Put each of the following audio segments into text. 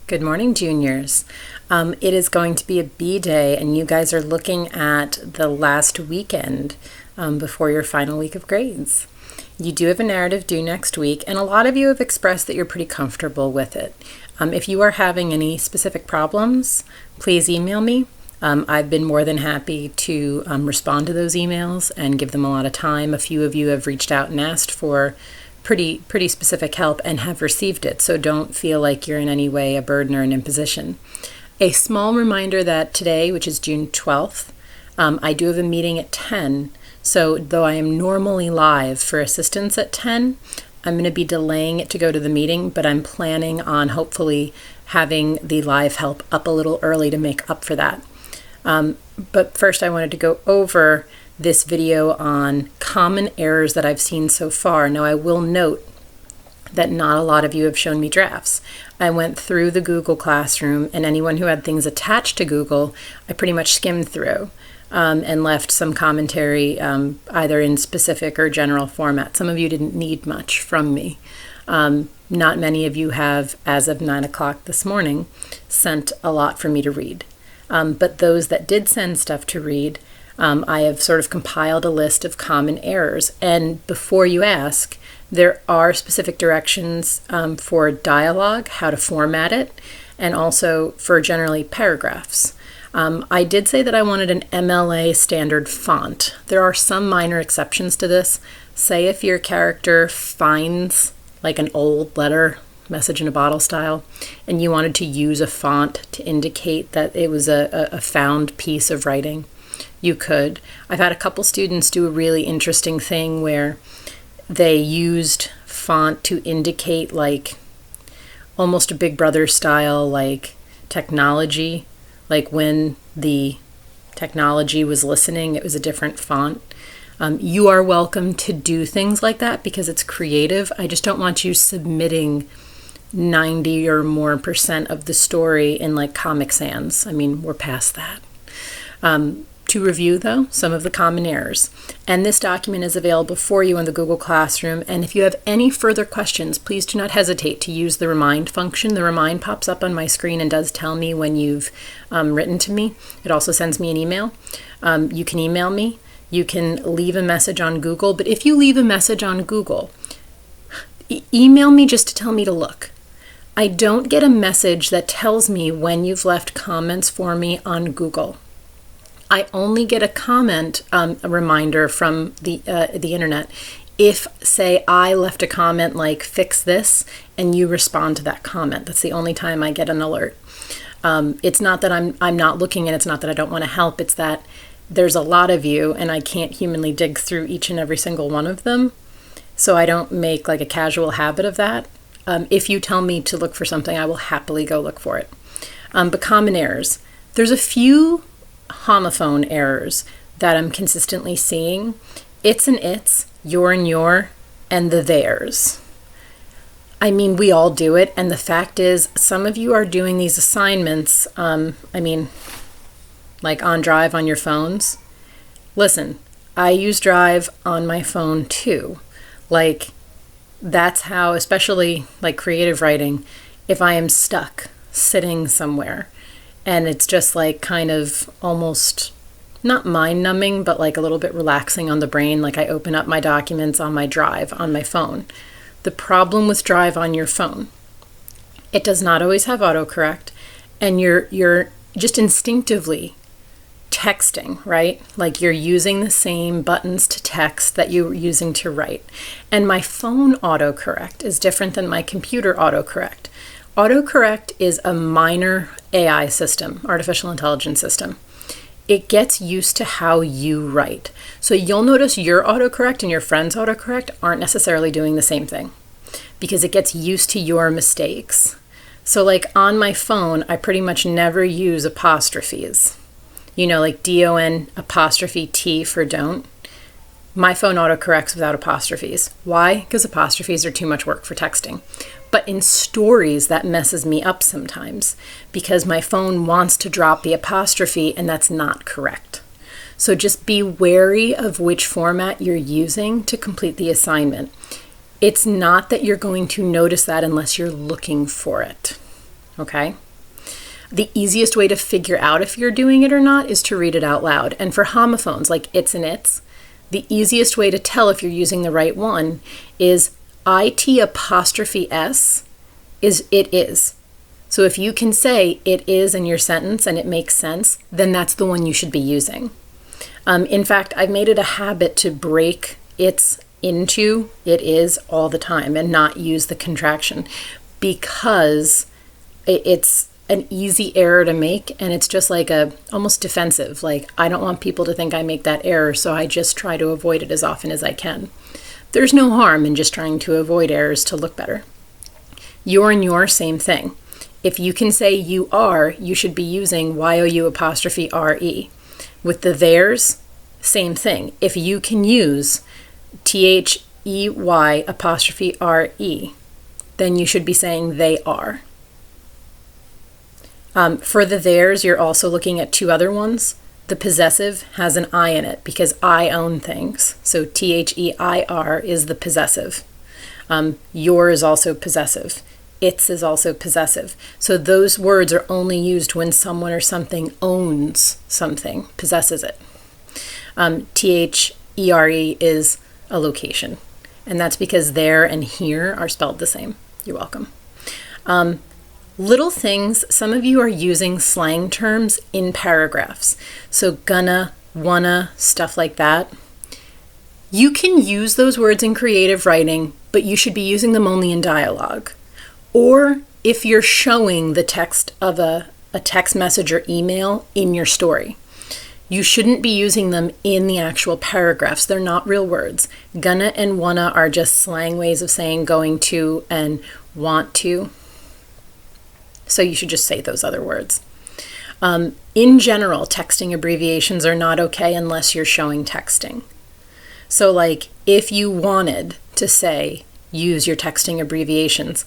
Good morning, juniors. It is going to be a B day, and you guys are looking at the last weekend before your final week of grades. You do have a narrative due next week, and a lot of you have expressed that you're pretty comfortable with it. If you are having any specific problems, please email me. I've been more than happy to respond to those emails and give them a lot of time. A few of you have reached out and asked for pretty specific help and have received it, so don't feel like you're in any way a burden or an imposition. A small reminder that today, which is June 12th, I do have a meeting at 10, so though I am normally live for assistance at 10, I'm going to be delaying it to go to the meeting, but I'm planning on hopefully having the live help up a little early to make up for that. But first I wanted to go over this video on common errors that I've seen so far. Now I will note that not a lot of you have shown me drafts. I went through the Google Classroom, and anyone who had things attached to Google, I pretty much skimmed through and left some commentary either in specific or general format. Some of you didn't need much from me. Not many of you have, as of 9 o'clock this morning, sent a lot for me to read. But those that did send stuff to read, I have sort of compiled a list of common errors. And before you ask, there are specific directions for dialogue, how to format it, and also for generally paragraphs. I did say that I wanted an MLA standard font. There are some minor exceptions to this. Say if your character finds like an old letter, message in a bottle style, and you wanted to use a font to indicate that it was a found piece of writing, you could. I've had a couple students do a really interesting thing where they used font to indicate like almost a Big Brother style like technology, like when the technology was listening, it was a different font. You are welcome to do things like that because it's creative. I just don't want you submitting 90 or more % of the story in like Comic Sans. I mean, we're past that. To review, though, some of the common errors. And this document is available for you in the Google Classroom. And if you have any further questions, please do not hesitate to use the remind function. The remind pops up on my screen and does tell me when you've written to me. It also sends me an email. You can email me. You can leave a message on Google. But if you leave a message on Google, email me just to tell me to look. I don't get a message that tells me when you've left comments for me on Google. I only get a comment, a reminder from the internet if, say, I left a comment like fix this and you respond to that comment. That's the only time I get an alert. It's not that I'm not looking, and it's not that I don't want to help. It's that there's a lot of you and I can't humanly dig through each and every single one of them. So I don't make like a casual habit of that. If you tell me to look for something, I will happily go look for it. But common errors. There's a few homophone errors that I'm consistently seeing. It's and its, your and your, and the theirs. I mean, we all do it, and the fact is, some of you are doing these assignments, like on Drive on your phones. Listen, I use Drive on my phone too. Like, that's how, especially like creative writing, if I am stuck sitting somewhere and it's just like kind of almost not mind numbing, but like a little bit relaxing on the brain, like I open up my documents on my Drive on my phone. The problem with Drive on your phone, it does not always have autocorrect, and you're just instinctively texting, right? Like you're using the same buttons to text that you're using to write. And my phone autocorrect is different than my computer autocorrect. Autocorrect is a minor AI system, artificial intelligence system. It gets used to how you write. So you'll notice your autocorrect and your friend's autocorrect aren't necessarily doing the same thing because it gets used to your mistakes. So like on my phone, I pretty much never use apostrophes. You know, like DON apostrophe T for don't. My phone autocorrects without apostrophes. Why? Because apostrophes are too much work for texting. But in stories, that messes me up sometimes because my phone wants to drop the apostrophe, and that's not correct. So just be wary of which format you're using to complete the assignment. It's not that you're going to notice that unless you're looking for it. okay? The easiest way to figure out if you're doing it or not is to read it out loud. And for homophones, like its and its, the easiest way to tell if you're using the right one is IT' is it is. So if you can say it is in your sentence and it makes sense, then that's the one you should be using. In fact, I've made it a habit to break its into it is all the time and not use the contraction, because it's an easy error to make, and it's just like a almost defensive. Like, I don't want people to think I make that error, so I just try to avoid it as often as I can. There's no harm in just trying to avoid errors to look better. You're and your, same thing. If you can say you are, you should be using YOU''RE. With the theirs, same thing. If you can use THEY''RE, then you should be saying they are. For the theirs, you're also looking at two other ones. The possessive has an I in it because I own things. So THEIR is the possessive. Your is also possessive. Its is also possessive. So those words are only used when someone or something owns something, possesses it. THERE is a location. And that's because there and here are spelled the same. You're welcome. Little things, some of you are using slang terms in paragraphs. So gonna, wanna, stuff like that. You can use those words in creative writing, but you should be using them only in dialogue. Or if you're showing the text of a text message or email in your story. You shouldn't be using them in the actual paragraphs. They're not real words. Gonna and wanna are just slang ways of saying going to and want to. So you should just say those other words. In general, texting abbreviations are not okay unless you're showing texting. So like if you wanted to say, use your texting abbreviations,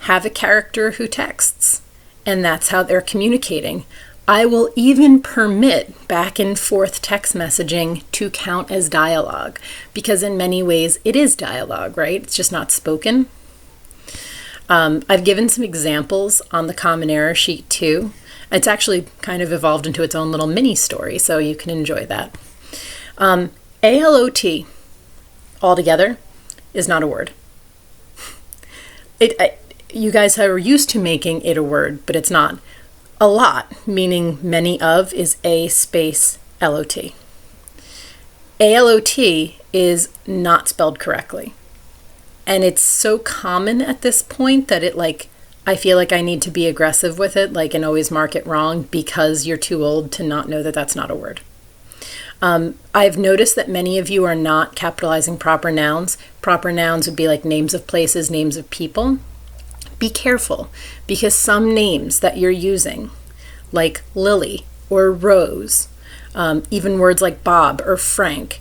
have a character who texts, and that's how they're communicating. I will even permit back and forth text messaging to count as dialogue, because in many ways it is dialogue, right? It's just not spoken. I've given some examples on the common error sheet too. It's actually kind of evolved into its own little mini story, so you can enjoy that. ALOT altogether is not a word. You guys are used to making it a word, but it's not. A lot, meaning many of, is A space LOT. ALOT is not spelled correctly. And it's so common at this point that I feel like I need to be aggressive with it, and always mark it wrong because you're too old to not know that that's not a word. I've noticed that many of you are not capitalizing proper nouns. Proper nouns would be like names of places, names of people. Be careful, because some names that you're using, like Lily or Rose, even words like Bob or Frank,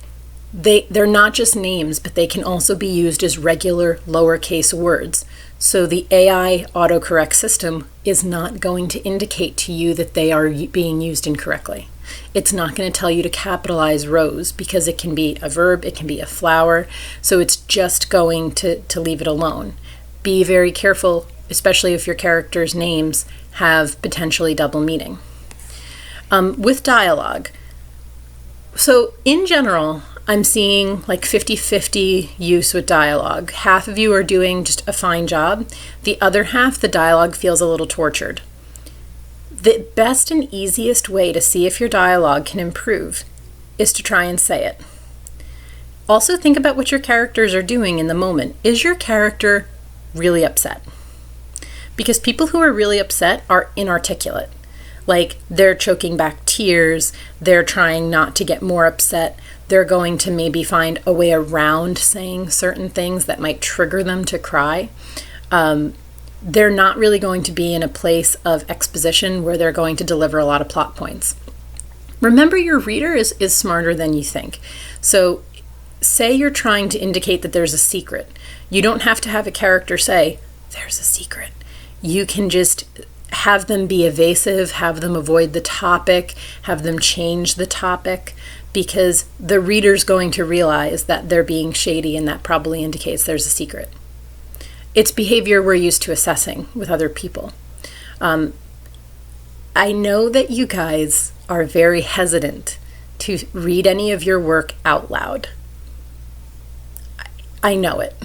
they're not just names, but they can also be used as regular lowercase words. So the AI autocorrect system is not going to indicate to you that they are being used incorrectly. It's not going to tell you to capitalize Rose because it can be a verb, it can be a flower, so it's just going to leave it alone. Be very careful, especially if your characters' names have potentially double meaning. With dialogue, so in general, I'm seeing like 50-50 use with dialogue. Half of you are doing just a fine job. The other half, the dialogue feels a little tortured. The best and easiest way to see if your dialogue can improve is to try and say it. Also think about what your characters are doing in the moment. Is your character really upset? Because people who are really upset are inarticulate. Like they're choking back tears, they're trying not to get more upset, they're going to maybe find a way around saying certain things that might trigger them to cry. They're not really going to be in a place of exposition where they're going to deliver a lot of plot points. Remember, your reader is smarter than you think. So say you're trying to indicate that there's a secret. You don't have to have a character say, there's a secret. You can just have them be evasive, have them avoid the topic, have them change the topic, because the reader's going to realize that they're being shady, and that probably indicates there's a secret. It's behavior we're used to assessing with other people. I know that you guys are very hesitant to read any of your work out loud. I know it.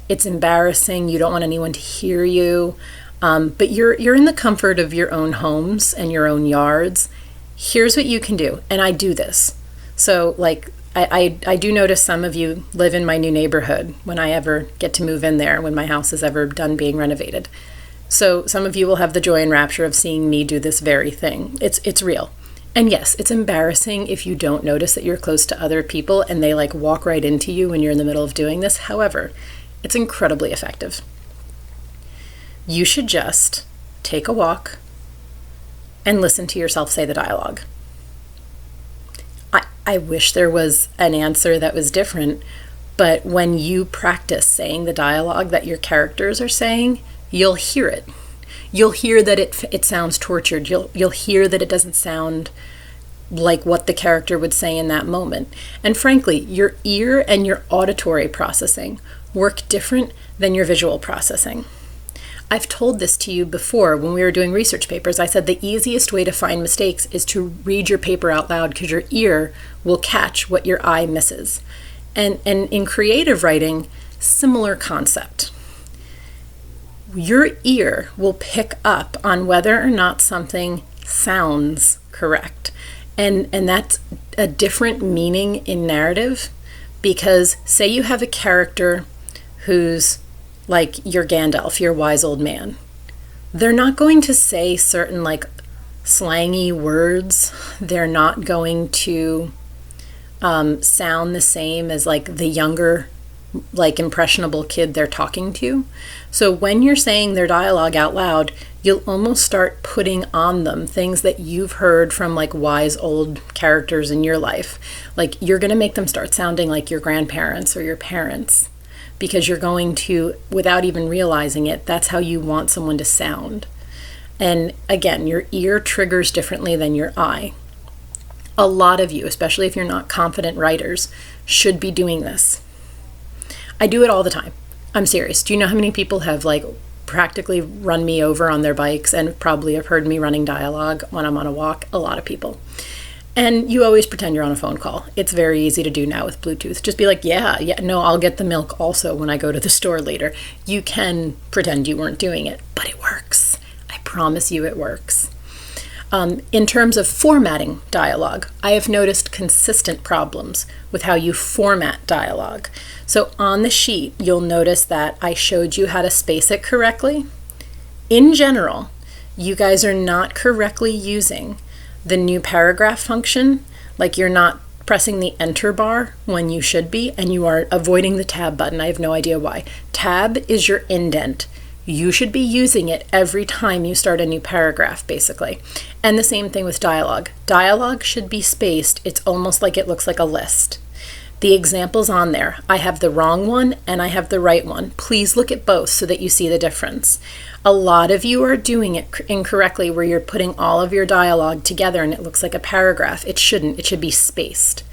It's embarrassing. You don't want anyone to hear you. But you're in the comfort of your own homes and your own yards. Here's what you can do. And I do this. So I do notice some of you live in my new neighborhood when I ever get to move in there, when my house is ever done being renovated. So some of you will have the joy and rapture of seeing me do this very thing. It's real. And yes, it's embarrassing if you don't notice that you're close to other people and they walk right into you when you're in the middle of doing this. However, it's incredibly effective. You should just take a walk and listen to yourself say the dialogue. I wish there was an answer that was different, but when you practice saying the dialogue that your characters are saying, you'll hear it. You'll hear that it sounds tortured. You'll hear that it doesn't sound like what the character would say in that moment. And frankly, your ear and your auditory processing work different than your visual processing. I've told this to you before when we were doing research papers. I said the easiest way to find mistakes is to read your paper out loud because your ear will catch what your eye misses. And in creative writing, similar concept. Your ear will pick up on whether or not something sounds correct. And that's a different meaning in narrative, because say you have a character who's like your Gandalf, your wise old man. They're not going to say certain slangy words. They're not going to sound the same as the younger impressionable kid they're talking to. So when you're saying their dialogue out loud, you'll almost start putting on them things that you've heard from wise old characters in your life. You're going to make them start sounding like your grandparents or your parents, because you're going to, without even realizing it, that's how you want someone to sound. And again, your ear triggers differently than your eye. A lot of you, especially if you're not confident writers, should be doing this. I do it all the time. I'm serious. Do you know how many people have practically run me over on their bikes and probably have heard me running dialogue when I'm on a walk? A lot of people. And you always pretend you're on a phone call. It's very easy to do now with Bluetooth. Just be yeah, no, I'll get the milk also when I go to the store later. You can pretend you weren't doing it, but it works. I promise you it works. In terms of formatting dialogue, I have noticed consistent problems with how you format dialogue. So on the sheet, you'll notice that I showed you how to space it correctly. In general, you guys are not correctly using the new paragraph function. You're not pressing the enter bar when you should be, and you are avoiding the tab button. I have no idea why. Tab is your indent. You should be using it every time you start a new paragraph, basically. And the same thing with dialogue. Dialogue should be spaced. It's almost like it looks like a list. The examples on there, I have the wrong one and I have the right one. Please look at both so that you see the difference. A lot of you are doing it incorrectly, where you're putting all of your dialogue together and it looks like a paragraph. It shouldn't. It should be spaced.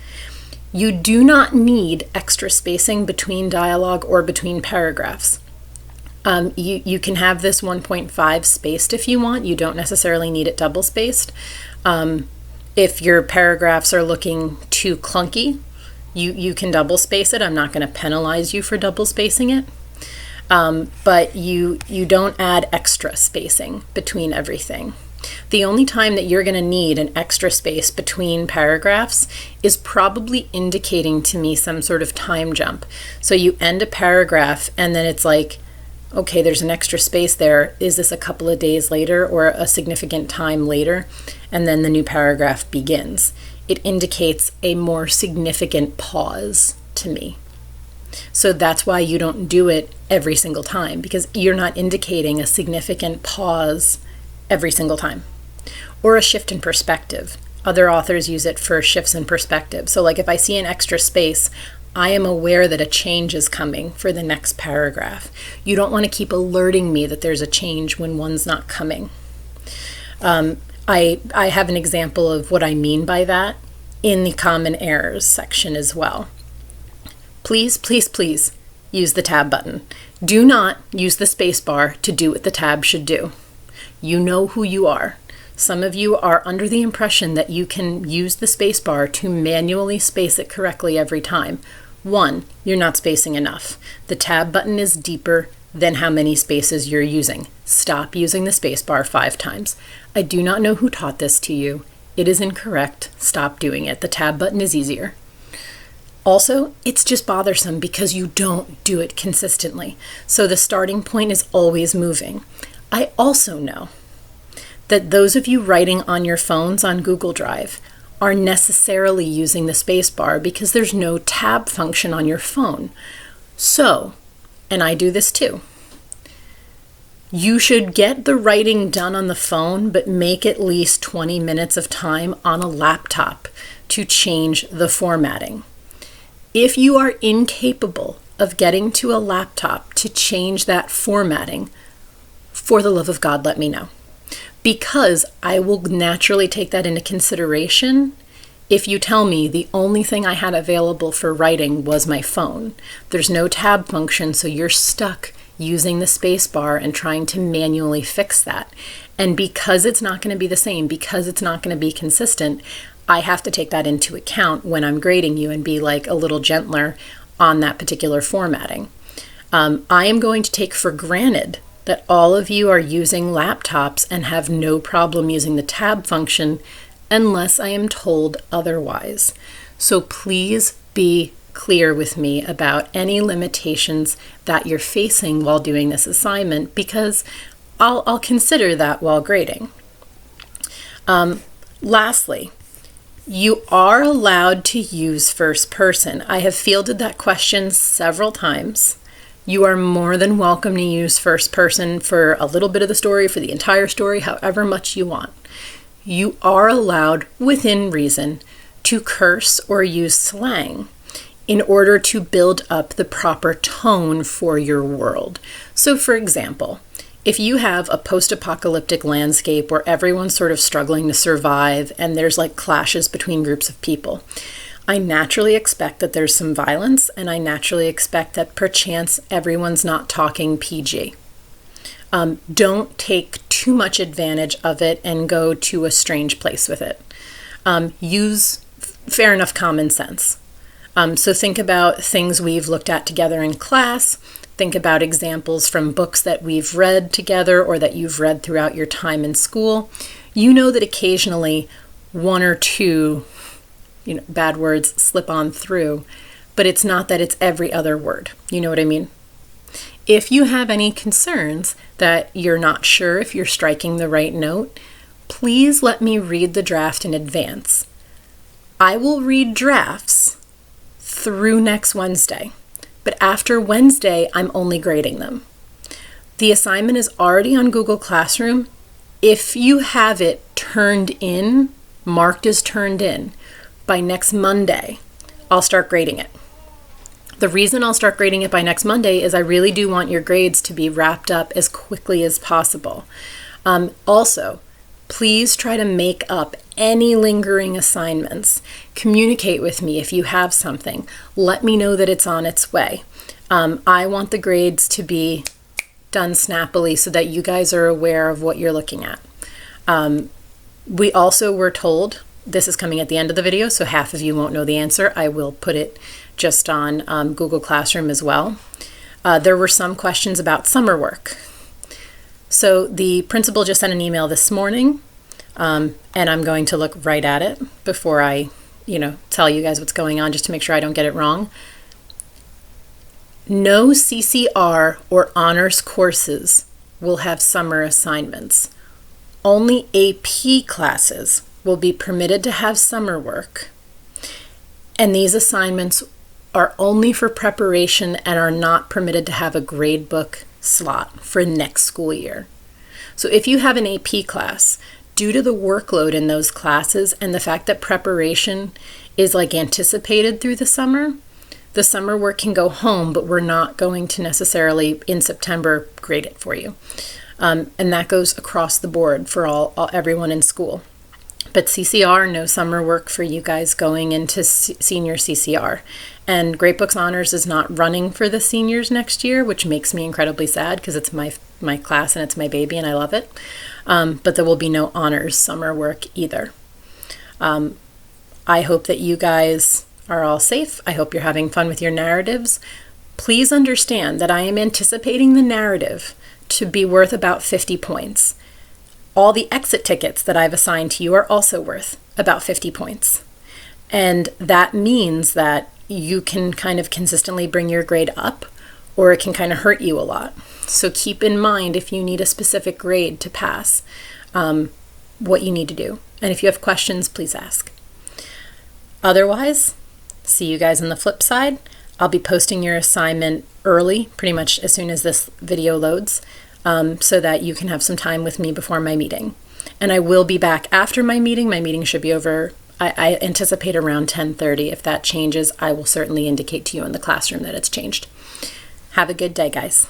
You do not need extra spacing between dialogue or between paragraphs. You can have this 1.5 spaced if you want. You don't necessarily need it double spaced. If your paragraphs are looking too clunky, you can double space it. I'm not going to penalize you for double spacing it. But you don't add extra spacing between everything. The only time that you're going to need an extra space between paragraphs is probably indicating to me some sort of time jump. So you end a paragraph and then it's okay, there's an extra space there. Is this a couple of days later or a significant time later? And then the new paragraph begins. It indicates a more significant pause to me. So that's why you don't do it every single time, because you're not indicating a significant pause every single time. Or a shift in perspective. Other authors use it for shifts in perspective. So if I see an extra space, I am aware that a change is coming for the next paragraph. You don't want to keep alerting me that there's a change when one's not coming. I have an example of what I mean by that in the common errors section as well. Please, please, please use the tab button. Do not use the space bar to do what the tab should do. You know who you are. Some of you are under the impression that you can use the space bar to manually space it correctly every time. One, you're not spacing enough. The tab button is deeper than how many spaces you're using. Stop using the space bar 5 times. I do not know who taught this to you. It is incorrect. Stop doing it. The tab button is easier. Also, it's just bothersome because you don't do it consistently. So the starting point is always moving. I also know that those of you writing on your phones on Google Drive are necessarily using the space bar because there's no tab function on your phone. So, and I do this too, you should get the writing done on the phone, but make at least 20 minutes of time on a laptop to change the formatting. If you are incapable of getting to a laptop to change that formatting, for the love of God, let me know. Because I will naturally take that into consideration if you tell me the only thing I had available for writing was my phone. There's no tab function, so you're stuck using the space bar and trying to manually fix that. And because it's not going to be the same, because it's not going to be consistent, I have to take that into account when I'm grading you and be like a little gentler on that particular formatting. I am going to take for granted that all of you are using laptops and have no problem using the tab function unless I am told otherwise. So please be clear with me about any limitations that you're facing while doing this assignment, because I'll consider that while grading. Lastly, you are allowed to use first person. I have fielded that question several times. You are more than welcome to use first person for a little bit of the story, for the entire story, however much you want. You are allowed, within reason, to curse or use slang in order to build up the proper tone for your world. So for example, if you have a post-apocalyptic landscape where everyone's sort of struggling to survive and there's like clashes between groups of people, I naturally expect that there's some violence, and I naturally expect that perchance everyone's not talking PG. Don't take too much advantage of it and go to a strange place with it. Use fair enough common sense. So think about things we've looked at together in class. Think about examples from books that we've read together or that you've read throughout your time in school. You know that occasionally one or two bad words slip on through, but it's not that it's every other word. You know what I mean? If you have any concerns that you're not sure if you're striking the right note, please let me read the draft in advance. I will read drafts through next Wednesday, but after Wednesday, I'm only grading them. The assignment is already on Google Classroom. If you have it turned in, marked as turned in, by next Monday, I'll start grading it. The reason I'll start grading it by next Monday is I really do want your grades to be wrapped up as quickly as possible. Also, please try to make up any lingering assignments. Communicate with me if you have something. Let me know that it's on its way. I want the grades to be done snappily so that you guys are aware of what you're looking at. We also were told, this is coming at the end of the video, so half of you won't know the answer. I will put it just on Google Classroom as well. There were some questions about summer work. So the principal just sent an email this morning, and I'm going to look right at it before I, tell you guys what's going on, just to make sure I don't get it wrong. No CCR or honors courses will have summer assignments. Only AP classes will be permitted to have summer work, and these assignments are only for preparation and are not permitted to have a grade book slot for next school year. So if you have an AP class, due to the workload in those classes and the fact that preparation is like anticipated through the summer work can go home, but we're not going to necessarily in September grade it for you. And that goes across the board for everyone in school. But CCR, no summer work for you guys going into senior CCR. And Great Books Honors is not running for the seniors next year, which makes me incredibly sad because it's my class and it's my baby and I love it. but there will be no honors summer work either. I hope that you guys are all safe. I hope you're having fun with your narratives. Please understand that I am anticipating the narrative to be worth about 50 points. All the exit tickets that I've assigned to you are also worth about 50 points. And that means that you can kind of consistently bring your grade up, or it can kind of hurt you a lot. So keep in mind, if you need a specific grade to pass, what you need to do. And if you have questions, please ask. Otherwise, see you guys on the flip side. I'll be posting your assignment early, pretty much as soon as this video loads, so that you can have some time with me before my meeting. And I will be back after my meeting. My meeting should be over, I anticipate around 10:30. If that changes, I will certainly indicate to you in the classroom that it's changed. Have a good day, guys.